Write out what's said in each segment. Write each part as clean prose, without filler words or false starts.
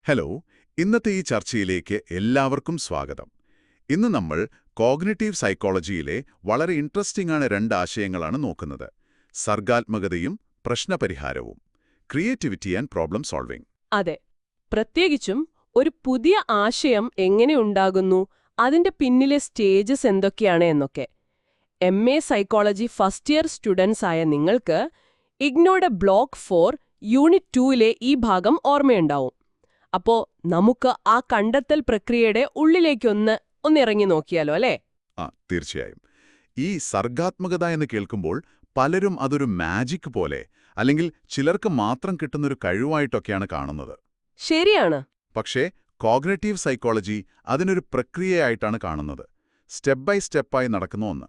Hello, ഇന്നത്തെ ഈ ചർച്ചയിലേക്ക് എല്ലാവർക്കും സ്വാഗതം. ഇന്ന് നമ്മൾ കോഗ്നിറ്റീവ് സൈക്കോളജിയിലെ വളരെ ഇൻട്രസ്റ്റിംഗ് ആണ് രണ്ട് ആശയങ്ങളാണ് നോക്കുന്നത്. സർഗാത്മകതയും പ്രശ്നപരിഹാരവും, ക്രിയേറ്റിവിറ്റി ആൻഡ് പ്രോബ്ലം സോൾവിംഗ്. അതെ, പ്രത്യേകിച്ചും ഒരു പുതിയ ആശയം എങ്ങനെ ഉണ്ടാകുന്നു, അതിന്റെ പിന്നിലെ സ്റ്റേജസ് എന്തൊക്കെയാണ് എന്നൊക്കെ. MA psychology first year students ആയ നിങ്ങൾക്ക് ഇഗ്നോയുടെ ബ്ലോക്ക് 4 യൂണിറ്റ് 2ലെ ഈ ഭാഗം ഓർമ്മയുണ്ടാവും. അപ്പോ നമുക്ക് ആ കണ്ടെത്തൽ പ്രക്രിയയുടെ ഉള്ളിലേക്കൊന്ന് ഇറങ്ങി നോക്കിയാലോ, അല്ലേ? തീർച്ചയായും. ഈ സർഗാത്മകത എന്ന് കേൾക്കുമ്പോൾ പലരും അതൊരു മാജിക് പോലെ അല്ലെങ്കിൽ ചിലർക്ക് മാത്രം കിട്ടുന്നൊരു കഴിവായിട്ടൊക്കെയാണ് കാണുന്നത്. ശരിയാണ്. പക്ഷേ കോഗ്നിറ്റീവ് സൈക്കോളജി അതിനൊരു പ്രക്രിയയായിട്ടാണ് കാണുന്നത്. സ്റ്റെപ്പ് ബൈ സ്റ്റെപ്പായി നടക്കുന്ന ഒന്ന്.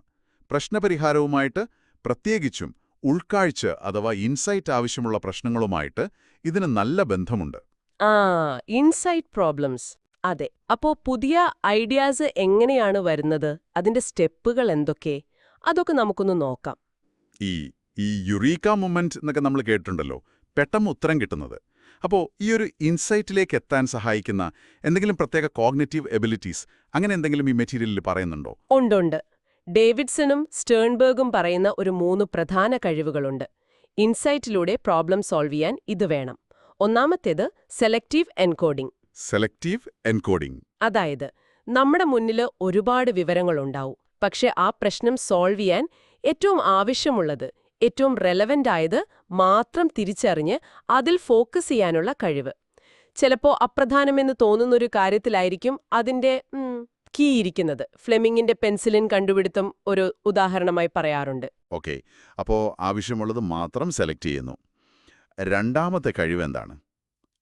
പ്രശ്നപരിഹാരവുമായിട്ട്, പ്രത്യേകിച്ചും ഉൾക്കാഴ്ച അഥവാ ഇൻസൈറ്റ് ആവശ്യമുള്ള പ്രശ്നങ്ങളുമായിട്ട് ഇതിന് നല്ല ബന്ധമുണ്ട്. Insight problems. അതെ. അപ്പോ പുതിയ ഐഡിയാസ് എങ്ങനെയാണ് വരുന്നത്, അതിന്റെ സ്റ്റെപ്പുകൾ എന്തൊക്കെ, അതൊക്കെ നമുക്കൊന്ന് നോക്കാം. ഈ യുറീക്ക മൊമെന്റ് എന്നൊക്കെ നമ്മൾ കേട്ടിട്ടുണ്ടല്ലോ, പെട്ടെന്ന് ഉത്തരം കിട്ടുന്നത്. അപ്പോൾ ഈ ഒരു ഇൻസൈറ്റിലേക്ക് എത്താൻ സഹായിക്കുന്ന എന്തെങ്കിലും പ്രത്യേക കോഗ്നിറ്റീവ് എബിലിറ്റീസ് അങ്ങനെ എന്തെങ്കിലും ഈ മെറ്റീരിയലിൽ പറയുന്നുണ്ടോ? ഉണ്ട്. ഡേവിഡ്സണും സ്റ്റേൺബർഗും പറയുന്ന ഒരു 3 പ്രധാന കഴിവുകളുണ്ട്. ഇൻസൈറ്റിലൂടെ പ്രോബ്ലം സോൾവ് ചെയ്യാൻ ഇത് വേണം. ഒന്നാമത്തേത് സെലക്റ്റീവ് എൻകോഡിംഗ്. Selective encoding. അതായത് നമ്മുടെ മുന്നിൽ ഒരുപാട് വിവരങ്ങളുണ്ടാവും, പക്ഷെ ആ പ്രശ്നം സോൾവ് ചെയ്യാൻ ഏറ്റവും ആവശ്യമുള്ളത്, ഏറ്റവും റെലവന്റ് ആയത് മാത്രം തിരിച്ചറിഞ്ഞ് അതിൽ ഫോക്കസ് ചെയ്യാനുള്ള കഴിവ്. ചിലപ്പോൾ അപ്രധാനമെന്ന് തോന്നുന്നൊരു കാര്യത്തിലായിരിക്കും അതിന്റെ കീ ഇരിക്കുന്നത്. ഫ്ലെമിങ്ങിന്റെ പെൻസിലിൻ കണ്ടുപിടുത്തം ഒരു ഉദാഹരണമായി പറയാറുണ്ട്. ഓക്കെ, അപ്പോൾ ആവശ്യമുള്ളത് മാത്രം സെലക്ട് ചെയ്യുന്നു. രണ്ടാമത്തെ കഴിവ് എന്താണ്?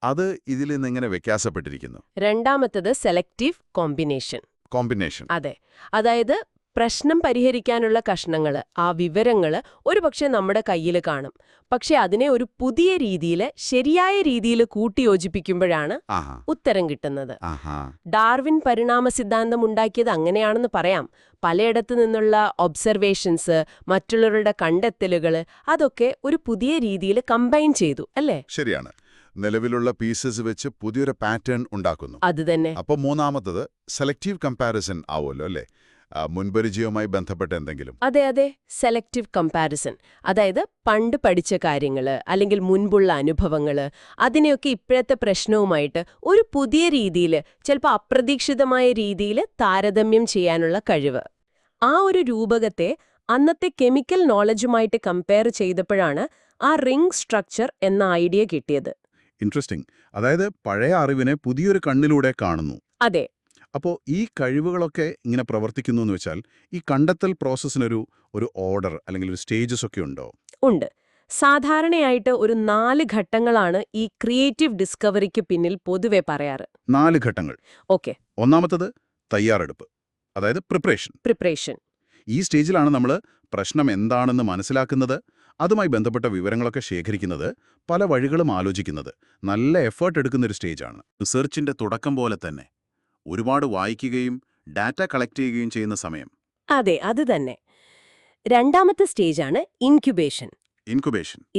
അത് ഇതിൽ നിന്നെങ്ങനെ വ്യത്യാസപ്പെട്ടിരിക്കുന്നു? രണ്ടാമത്തത് സെലക്റ്റീവ് കോമ്പിനേഷൻ. അതെ, അതായത് പ്രശ്നം പരിഹരിക്കാനുള്ള കഷ്ണങ്ങള്, ആ വിവരങ്ങള് ഒരുപക്ഷെ നമ്മുടെ കയ്യിൽ കാണും, പക്ഷെ അതിനെ ഒരു പുതിയ രീതിയിൽ, ശരിയായ രീതിയിൽ കൂട്ടിയോജിപ്പിക്കുമ്പോഴാണ് ഉത്തരം കിട്ടുന്നത്. ഡാർവിൻ പരിണാമ സിദ്ധാന്തം ഉണ്ടാക്കിയത് അങ്ങനെയാണെന്ന് പറയാം. പലയിടത്തു നിന്നുള്ള ഒബ്സർവേഷൻസ്, മറ്റുള്ളവരുടെ കണ്ടെത്തലുകള്, അതൊക്കെ ഒരു പുതിയ രീതിയിൽ കമ്പൈൻ ചെയ്തു, അല്ലേ? ശരിയാണ്. നിലവിലുള്ള പീസസ് വെച്ച് പുതിയൊരു പാറ്റേൺ ഉണ്ടാക്കുന്നു. അത് തന്നെ. അപ്പോൾ മൂന്നാമത്തത് സെലക്റ്റീവ് കമ്പാരിസൺ ആവുമല്ലോ, അല്ലേ? മുൻപരിചയവുമായി ബന്ധപ്പെട്ട എന്തെങ്കിലും? അതെ, സെലക്റ്റീവ് കമ്പാരിസൺ. അതായത് പണ്ട് പഠിച്ച കാര്യങ്ങള് അല്ലെങ്കിൽ മുൻപുള്ള അനുഭവങ്ങള്, അതിനെയൊക്കെ ഇപ്പോഴത്തെ പ്രശ്നവുമായിട്ട് ഒരു പുതിയ രീതിയിൽ, ചിലപ്പോൾ അപ്രതീക്ഷിതമായ രീതിയിൽ താരതമ്യം ചെയ്യാനുള്ള കഴിവ്. ആ ഒരു രൂപകത്തെ അന്നത്തെ കെമിക്കൽ നോളജുമായിട്ട് കമ്പയർ ചെയ്തപ്പോഴാണ് ആ റിംഗ് സ്ട്രക്ചർ എന്ന ഐഡിയ കിട്ടിയത്. ഇൻട്രസ്റ്റിംഗ്. അതായത് പഴയ അറിവിനെ പുതിയൊരു കണ്ണിലൂടെ കാണുന്നു. അതെ. അപ്പോൾ ഈ കഴിവുകളൊക്കെ ഇങ്ങനെ പ്രവർത്തിക്കുന്നു എന്ന് വെച്ചാൽ ഈ കണ്ടെത്തൽ പ്രോസസ്സിനൊരു ഓർഡർ അല്ലെങ്കിൽ ഒരു സ്റ്റേജസ് ഒക്കെ ഉണ്ടോ? ഉണ്ട്. സാധാരണയായിട്ട് ഒരു 4 ഘട്ടങ്ങളാണ് ഈ ക്രിയേറ്റീവ് ഡിസ്കവറിക്ക് പിന്നിൽ പൊതുവെ പറയാറ്. 4 ഘട്ടങ്ങൾ. ഓക്കെ. ഒന്നാമത്തത് തയ്യാറെടുപ്പ്, അതായത് പ്രിപ്പറേഷൻ. ഈ സ്റ്റേജിലാണ് നമ്മൾ പ്രശ്നം എന്താണെന്ന് മനസ്സിലാക്കുന്നത്, അതുമായി ബന്ധപ്പെട്ട വിവരങ്ങളൊക്കെ ശേഖരിക്കുന്നത്, പല വഴികളും ആലോചിക്കുന്നത്. നല്ല എഫേർട്ട് എടുക്കുന്നൊരു സ്റ്റേജാണ്. റിസർച്ചിന്റെ തുടക്കം പോലെ തന്നെ ഒരുപാട് വായിക്കുകയും ഡാറ്റ കളക്ട് ചെയ്യുകയും ചെയ്യുന്ന സമയം. അതെ, അത് തന്നെ. രണ്ടാമത്തെ സ്റ്റേജാണ് ഇൻക്യുബേഷൻ.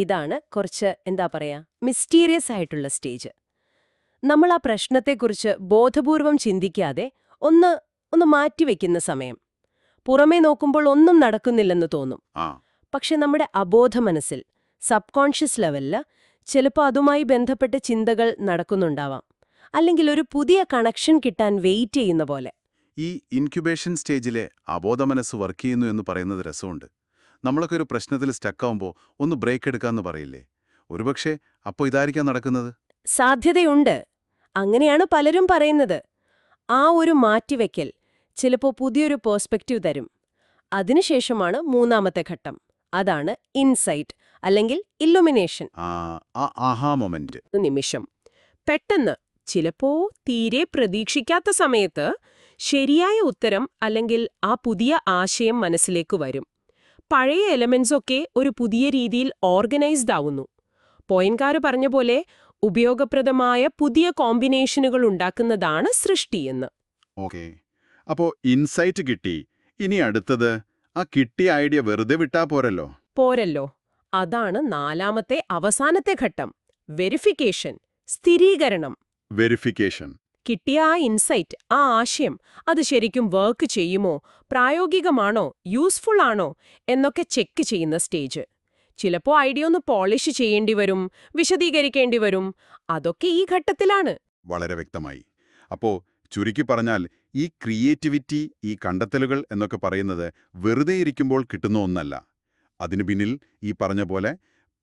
ഇതാണ് കുറച്ച് മിസ്റ്റീരിയസ് ആയിട്ടുള്ള സ്റ്റേജ്. നമ്മൾ ആ പ്രശ്നത്തെക്കുറിച്ച് ബോധപൂർവം ചിന്തിക്കാതെ ഒന്ന് മാറ്റിവെക്കുന്ന സമയം. പുറമേ നോക്കുമ്പോൾ ഒന്നും നടക്കുന്നില്ലെന്ന് തോന്നും. പക്ഷെ നമ്മുടെ അബോധ മനസ്സിൽ, സബ് കോൺഷ്യസ് ലെവലില് ചിലപ്പോൾ അതുമായി ബന്ധപ്പെട്ട ചിന്തകൾ നടക്കുന്നുണ്ടാവാം, അല്ലെങ്കിൽ ഒരു പുതിയ കണക്ഷൻ കിട്ടാൻ വെയിറ്റ് ചെയ്യുന്ന പോലെ. ഈ ഇൻക്യുബേഷൻ സ്റ്റേജിലെ അബോധ മനസ്സ് വർക്ക് ചെയ്യുന്നു എന്ന് പറയുന്നത് രസമുണ്ട്. നമ്മളൊക്കെ ഒരു പ്രശ്നത്തിൽ സ്റ്റക്കാവുമ്പോൾ ഒന്ന് ബ്രേക്ക് എടുക്കാമെന്ന് പറയില്ലേ? ഒരുപക്ഷെ അപ്പോൾ ഇതായിരിക്കാം നടക്കുന്നത്. സാധ്യതയുണ്ട്. അങ്ങനെയാണ് പലരും പറയുന്നത്. ആ ഒരു മാറ്റിവെക്കൽ ചിലപ്പോൾ പുതിയൊരു പേഴ്സ്പെക്റ്റീവ് തരും. അതിനുശേഷമാണ് മൂന്നാമത്തെ ഘട്ടം. അതാണ് ഇൻസൈറ്റ് അല്ലെങ്കിൽ ഇല്ലുമിനേഷൻ. നിമിഷം പെട്ടെന്ന്, ചിലപ്പോ തീരെ പ്രതീക്ഷിക്കാത്ത സമയത്ത് ശരിയായ ഉത്തരം അല്ലെങ്കിൽ ആ പുതിയ ആശയം മനസ്സിലേക്ക് വരും. പഴയ എലമെന്റ്സൊക്കെ ഒരു പുതിയ രീതിയിൽ ഓർഗനൈസ്ഡ് ആവുന്നു. പോയിൻകാര് പറഞ്ഞ പോലെ ഉപയോഗപ്രദമായ പുതിയ കോമ്പിനേഷനുകൾ ഉണ്ടാക്കുന്നതാണ് സൃഷ്ടിയെന്ന്. ഓക്കെ, അപ്പോ ഇൻസൈറ്റ് കിട്ടി. ഇനി അടുത്തത്, ആ കിട്ടിയ ഐഡിയ വെറുതെ വിട്ടാ പോരല്ലോ. അതാണ് നാലാമത്തെ അവസാനത്തെ ഘട്ടം, വെരിഫിക്കേഷൻ, സ്ഥിരീകരണം. വെരിഫിക്കേഷൻ. കിട്ടിയ ആ ഇൻസൈറ്റ്, ആ ആശയം, അത് ശരിക്കും വർക്ക് ചെയ്യുമോ, പ്രായോഗികമാണോ, യൂസ്ഫുൾ ആണോ എന്നൊക്കെ ചെക്ക് ചെയ്യുന്ന സ്റ്റേജ്. ചിലപ്പോൾ ഐഡിയ ഒന്ന് പോളിഷ് ചെയ്യേണ്ടി വരും, വിശദീകരിക്കേണ്ടി വരും. അതൊക്കെ ഈ ഘട്ടത്തിലാണ്. വളരെ വ്യക്തമായി. അപ്പോ ചുരുക്കി പറഞ്ഞാൽ ഈ ക്രിയേറ്റിവിറ്റി, ഈ കണ്ടെത്തലുകൾ എന്നൊക്കെ പറയുന്നത് വെറുതെ ഇരിക്കുമ്പോൾ കിട്ടുന്ന ഒന്നല്ല. അതിനു പിന്നിൽ ഈ പറഞ്ഞ പോലെ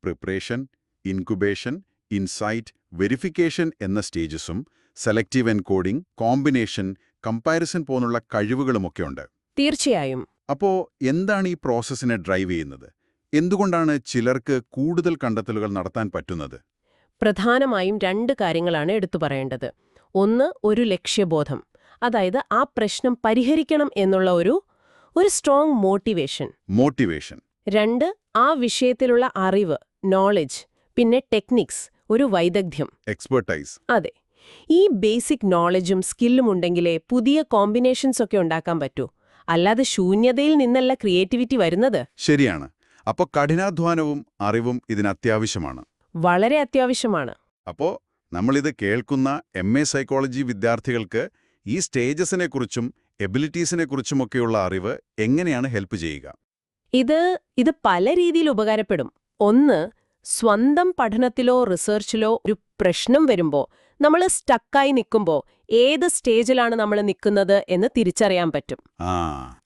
പ്രിപ്പറേഷൻ, ഇൻകുബേഷൻ, ഇൻസൈറ്റ്, വെരിഫിക്കേഷൻ എന്ന സ്റ്റേജസും സെലക്റ്റീവ് എൻകോഡിംഗ്, കോമ്പിനേഷൻ, കമ്പാരിസൺ പോലുള്ള കഴിവുകളുമൊക്കെ ഉണ്ട്. തീർച്ചയായും. അപ്പോ എന്താണ് ഈ പ്രോസസ്സിനെ ഡ്രൈവ് ചെയ്യുന്നത്? എന്തുകൊണ്ടാണ് ചിലർക്ക് കൂടുതൽ കണ്ടെത്തലുകൾ നടത്താൻ പറ്റുന്നത്? പ്രധാനമായും 2 കാര്യങ്ങളാണ് എടുത്തു പറയേണ്ടത്. ഒന്ന്, ഒരു ലക്ഷ്യബോധം. അതായത് ആ പ്രശ്നം പരിഹരിക്കണം എന്നുള്ള ഒരു സ്ട്രോങ് മോട്ടിവേഷൻ. 2, ആ വിഷയത്തിലുള്ള അറിവ്, നോളജ്, പിന്നെ ടെക്നിക്സ്, ഒരു വൈദഗ്ധ്യം. എക്സ്പെർട്ടൈസ്. അതെ. ഈ ബേസിക് നോളജും സ്കില്ലും ഉണ്ടെങ്കിലേ പുതിയ കോമ്പിനേഷൻസ് ഒക്കെ ഉണ്ടാക്കാൻ പറ്റൂ. അല്ലാതെ ശൂന്യതയിൽ നിന്നല്ല ക്രിയേറ്റിവിറ്റി വരുന്നത്. ശരിയാണ്. അപ്പോ കഠിനാധ്വാനവും അറിവും ഇതിനത്യാവശ്യമാണ്. വളരെ അത്യാവശ്യമാണ്. അപ്പോ നമ്മളിത് കേൾക്കുന്ന MA സൈക്കോളജി വിദ്യാർത്ഥികൾക്ക് ഈ സ്റ്റേജസിനെക്കുറിച്ചും എബിലിറ്റീസിനെക്കുറിച്ചുമൊക്കെയുള്ള അറിവ് എങ്ങനെയാണ് ഹെൽപ്പ് ചെയ്യുക? ഇത് പല രീതിയിൽ ഉപകാരപ്പെടും. ഒന്ന്, സ്വന്തം പഠനത്തിലോ റിസർച്ചിലോ ഒരു പ്രശ്നം വരുമ്പോ, നമ്മൾ സ്റ്റക്കായി നിൽക്കുമ്പോൾ ഏത് സ്റ്റേജിലാണ് നമ്മൾ നിൽക്കുന്നത് എന്ന് തിരിച്ചറിയാൻ പറ്റും.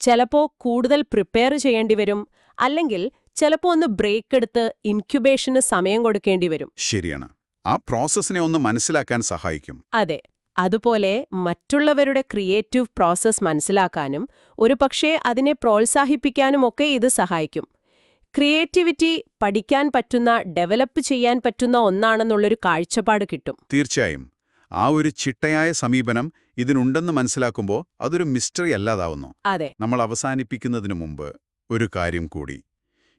ചിലപ്പോ കൂടുതൽ പ്രിപ്പയർ ചെയ്യേണ്ടി വരും, അല്ലെങ്കിൽ ചിലപ്പോ ഒന്ന് ബ്രേക്ക് എടുത്ത് ഇൻക്യുബേഷന് സമയം കൊടുക്കേണ്ടി വരും. ശരിയാണ്. ആ പ്രോസസ്സിനെ ഒന്ന് മനസ്സിലാക്കാൻ സഹായിക്കും. അതെ. അതുപോലെ മറ്റുള്ളവരുടെ ക്രിയേറ്റീവ് പ്രോസസ്സ് മനസ്സിലാക്കാനും ഒരുപക്ഷേ അതിനെ പ്രോത്സാഹിപ്പിക്കാനുമൊക്കെ ഇത് സഹായിക്കും. ക്രിയേറ്റിവിറ്റി പഠിക്കാൻ പറ്റുന്ന, ഡെവലപ്പ് ചെയ്യാൻ പറ്റുന്ന ഒന്നാണെന്നുള്ളൊരു കാഴ്ചപ്പാട് കിട്ടും. തീർച്ചയായും. ആ ഒരു ചിട്ടയായ സമീപനം ഇതിനുണ്ടെന്ന് മനസ്സിലാക്കുമ്പോൾ അതൊരു മിസ്റ്ററി അല്ലാതാവുന്നു. അതെ. നമ്മൾ അവസാനിപ്പിക്കുന്നതിനു മുമ്പ് ഒരു കാര്യം കൂടി.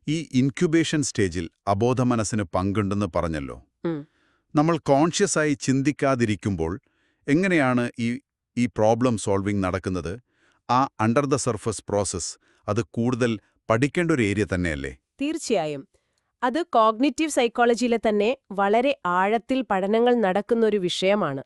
ഈ ഇൻക്യുബേഷൻ സ്റ്റേജിൽ അബോധമനസ്സിന് പങ്കുണ്ടെന്ന് പറഞ്ഞല്ലോ. നമ്മൾ കോൺഷ്യസായി ചിന്തിക്കാതിരിക്കുമ്പോൾ എങ്ങനെയാണ് ഈ പ്രോബ്ലം സോൾവിംഗ് നടക്കുന്നത്? ആ അണ്ടർ ദ സർഫസ് പ്രോസസ് അത് കൂടുതൽ പഠിക്കേണ്ട ഒരു ഏരിയ തന്നെയല്ലേ? തീർച്ചയായും. അത് കോഗ്നിറ്റീവ് സൈക്കോളജിയിലെ തന്നെ വളരെ ആഴത്തിൽ പഠനങ്ങൾ നടക്കുന്നൊരു വിഷയമാണ്.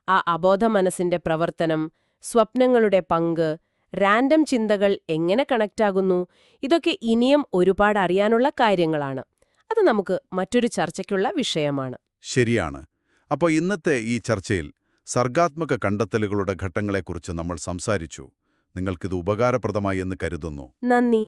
ആ അബോധ മനസ്സിന്റെ പ്രവർത്തനം, സ്വപ്നങ്ങളുടെ പങ്ക്, റാൻഡം ചിന്തകൾ എങ്ങനെ കണക്റ്റാകുന്നു, ഇതൊക്കെ ഇനിയും ഒരുപാട് അറിയാനുള്ള കാര്യങ്ങളാണ്. അത് നമുക്ക് മറ്റൊരു ചർച്ചയ്ക്കുള്ള വിഷയമാണ്. ശരിയാണ്. അപ്പോൾ ഇന്നത്തെ ഈ ചർച്ചയിൽ സർഗാത്മക കണ്ടെത്തലുകളുടെ ഘട്ടങ്ങളെക്കുറിച്ച് നമ്മൾ സംസാരിച്ചു. നിങ്ങൾക്കിത് ഉപകാരപ്രദമായി എന്ന് കരുതുന്നു. നന്ദി.